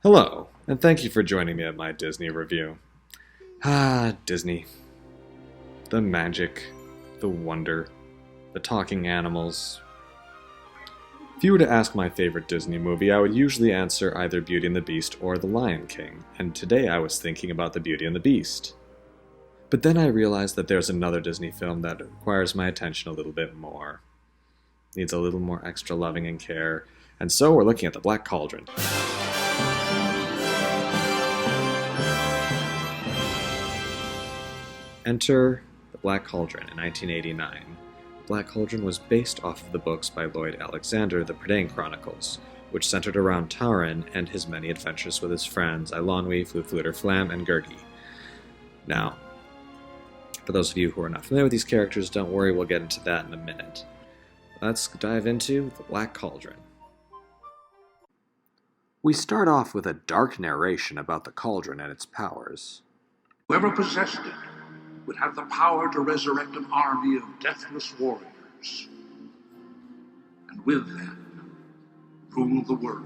Hello, and thank you for joining me at my Disney review. Disney. The magic, the wonder, the talking animals. If you were to ask my favorite Disney movie, I would usually answer either Beauty and the Beast or The Lion King, and today I was thinking about The Beauty and the Beast. But then I realized that there's another Disney film that requires my attention a little bit more. Needs a little more extra loving and care, and so we're looking at The Black Cauldron. Enter The Black Cauldron in 1989. The Black Cauldron was based off of the books by Lloyd Alexander, The Prydain Chronicles, which centered around Taran and his many adventures with his friends Eilonwy, Fflewddur Fflam, and Gurgi. Now, for those of you who are not familiar with these characters, don't worry, we'll get into that in a minute. Let's dive into The Black Cauldron. We start off with a dark narration about the cauldron and its powers. Whoever possessed it would have the power to resurrect an army of deathless warriors, and with them, rule the world.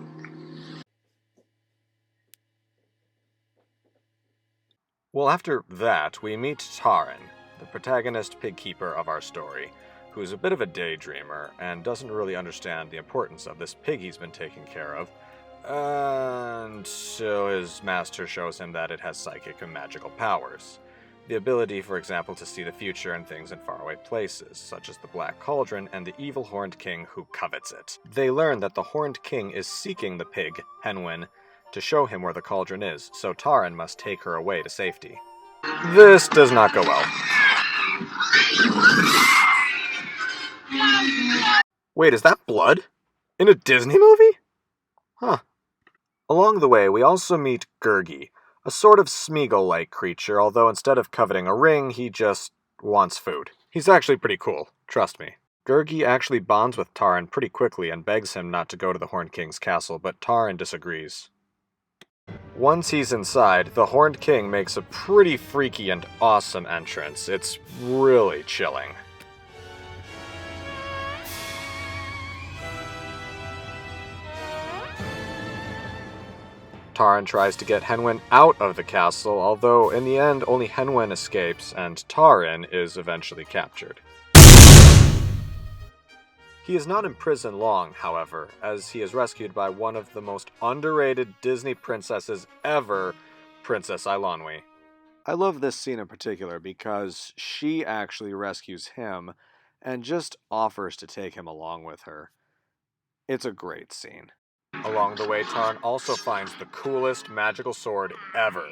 Well, after that, we meet Taran, the protagonist pig keeper of our story, who's a bit of a daydreamer and doesn't really understand the importance of this pig he's been taking care of, until his master shows him that it has psychic and magical powers. The ability, for example, to see the future and things in faraway places, such as the Black Cauldron and the evil Horned King who covets it. They learn that the Horned King is seeking the pig, Henwen, to show him where the cauldron is, so Taran must take her away to safety. This does not go well. Wait, is that blood? In a Disney movie? Huh. Along the way, we also meet Gurgi, a sort of Smeagol-like creature, although instead of coveting a ring, he just wants food. He's actually pretty cool, trust me. Gurgi actually bonds with Taran pretty quickly and begs him not to go to the Horned King's castle, but Taran disagrees. Once he's inside, the Horned King makes a pretty freaky and awesome entrance. It's really chilling. Taran tries to get Henwen out of the castle, although in the end only Henwen escapes and Taran is eventually captured. He is not in prison long, however, as he is rescued by one of the most underrated Disney princesses ever, Princess Eilonwy. I love this scene in particular because she actually rescues him and just offers to take him along with her. It's a great scene. Along the way, Taran also finds the coolest magical sword ever.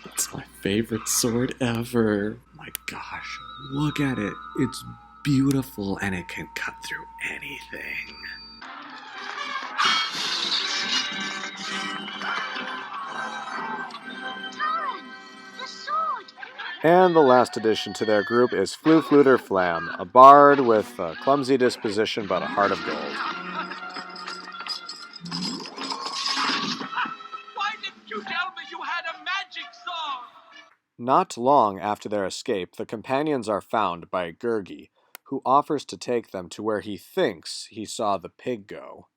It's my favorite sword ever. My gosh, look at it. It's beautiful and it can cut through anything. And the last addition to their group is Fflewddur Fflam, a bard with a clumsy disposition but a heart of gold. Why didn't you tell me you had a magic sword? Not long after their escape, the companions are found by Gurgi, who offers to take them to where he thinks he saw the pig go.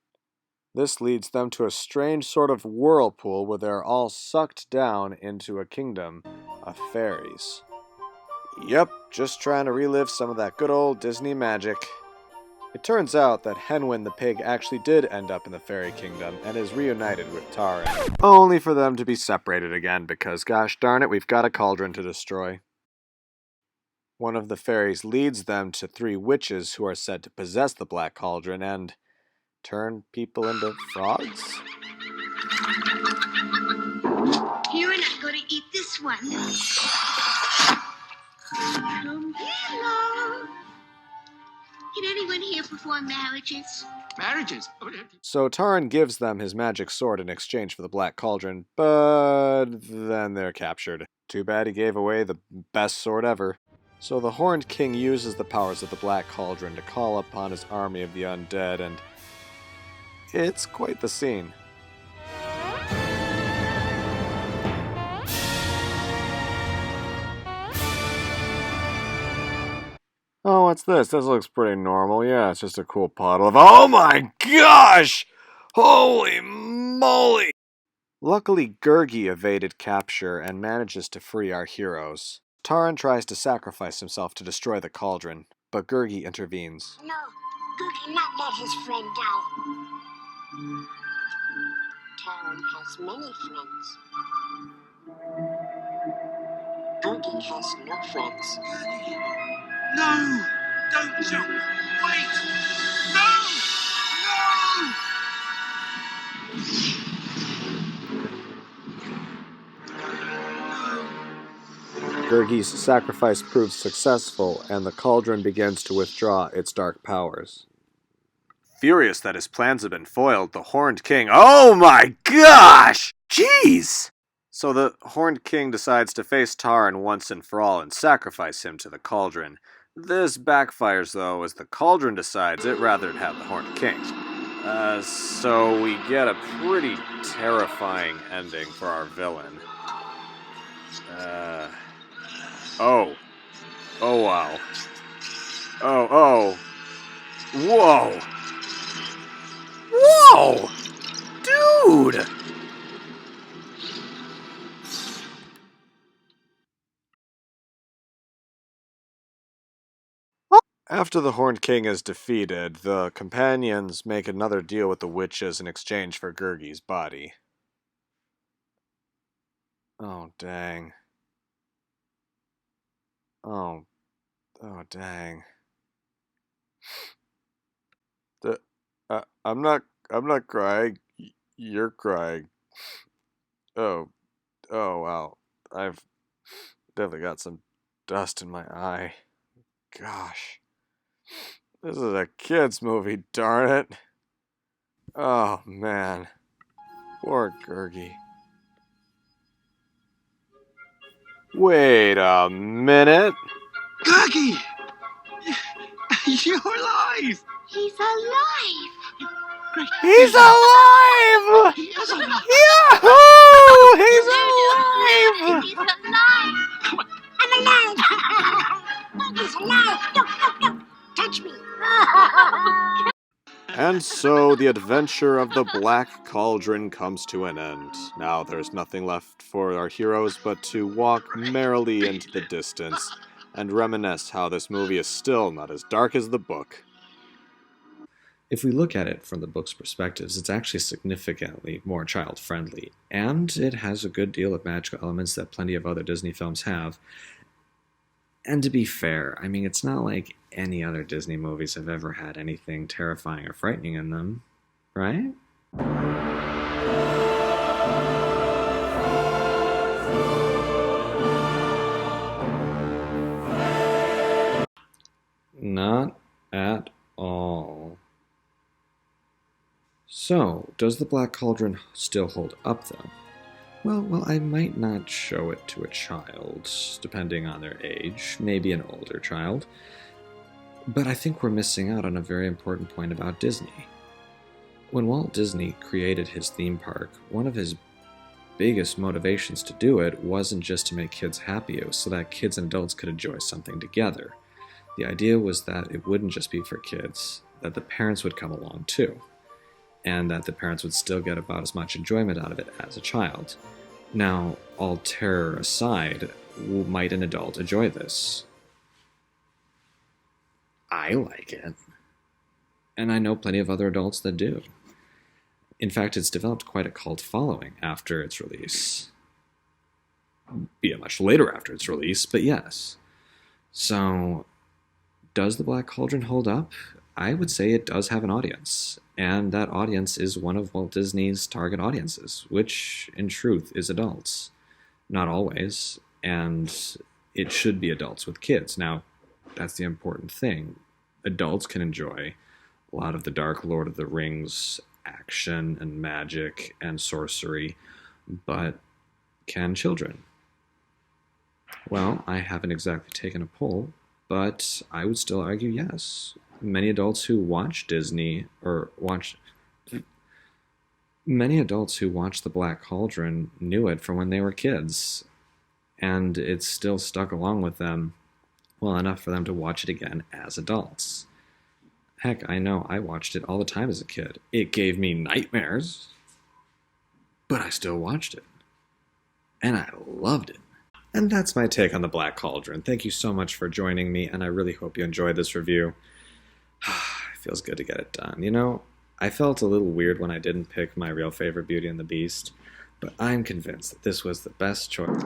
This leads them to a strange sort of whirlpool where they're all sucked down into a kingdom of fairies. Yep, just trying to relive some of that good old Disney magic. It turns out that Henwen the pig actually did end up in the fairy kingdom and is reunited with Taran, only for them to be separated again because, gosh darn it, we've got a cauldron to destroy. One of the fairies leads them to 3 witches who are said to possess the Black Cauldron and turn people into frogs? You're not going to eat this one. Come here, love. Can anyone here perform marriages? Marriages? So Taran gives them his magic sword in exchange for the Black Cauldron, but then they're captured. Too bad he gave away the best sword ever. So the Horned King uses the powers of the Black Cauldron to call upon his army of the undead, and it's quite the scene. what's this? This looks pretty normal. Yeah, it's just a cool puddle of... Oh my gosh! Holy moly! Luckily, Gurgi evaded capture and manages to free our heroes. Taran tries to sacrifice himself to destroy the cauldron, but Gurgi intervenes. No, Good cannot let his friend die. Taran has many friends. Gurgi has no friends. No! Don't jump! Wait! No! No! Gurgi's sacrifice proves successful, and the cauldron begins to withdraw its dark powers. Furious that his plans have been foiled, the Horned King... Oh my gosh! Jeez! So the Horned King decides to face Taran once and for all and sacrifice him to the cauldron. This backfires, though, as the cauldron decides it'd rather have the Horned King. So we get a pretty terrifying ending for our villain. Oh. Oh, wow. Oh. Whoa! Whoa! Dude! After the Horned King is defeated, the companions make another deal with the witches in exchange for Gurgi's body. Oh, dang. Oh, dang. I'm not crying. You're crying. Oh, wow. I've definitely got some dust in my eye. Gosh. This is a kid's movie, darn it. Oh, man. Poor Gurgi. Wait a minute. Gurgi! You're alive! He's alive! He's alive! He's alive! Yahoo! He's alive! He's alive! I'm alive! He's alive! No! Touch me! And so the adventure of the Black Cauldron comes to an end. Now there's nothing left for our heroes but to walk merrily into the distance and reminisce how this movie is still not as dark as the book. If we look at it from the book's perspectives, it's actually significantly more child-friendly, and it has a good deal of magical elements that plenty of other Disney films have. And to be fair, I mean, it's not like any other Disney movies have ever had anything terrifying or frightening in them, right? Not at all. So, does the Black Cauldron still hold up, though? Well, I might not show it to a child, depending on their age, maybe an older child. But I think we're missing out on a very important point about Disney. When Walt Disney created his theme park, one of his biggest motivations to do it wasn't just to make kids happy, it was so that kids and adults could enjoy something together. The idea was that it wouldn't just be for kids, that the parents would come along too, and that the parents would still get about as much enjoyment out of it as a child. Now, all terror aside, might an adult enjoy this? I like it. And I know plenty of other adults that do. In fact, it's developed quite a cult following after its release. Be it much later after its release, but yes. So, does the Black Cauldron hold up? I would say it does have an audience, and that audience is one of Walt Disney's target audiences, which, in truth, is adults. Not always, and it should be adults with kids. Now, that's the important thing. Adults can enjoy a lot of the dark Lord of the Rings action and magic and sorcery, but can children? Well, I haven't exactly taken a poll, but I would still argue yes. Many adults who watch Disney, many adults who watched The Black Cauldron knew it from when they were kids, and it's still stuck along with them Well, enough for them to watch it again as adults. Heck, I know I watched it all the time as a kid. It gave me nightmares, but I still watched it. And I loved it. And that's my take on the Black Cauldron. Thank you so much for joining me, and I really hope you enjoyed this review. It feels good to get it done. You know, I felt a little weird when I didn't pick my real favorite, Beauty and the Beast, but I'm convinced that this was the best choice.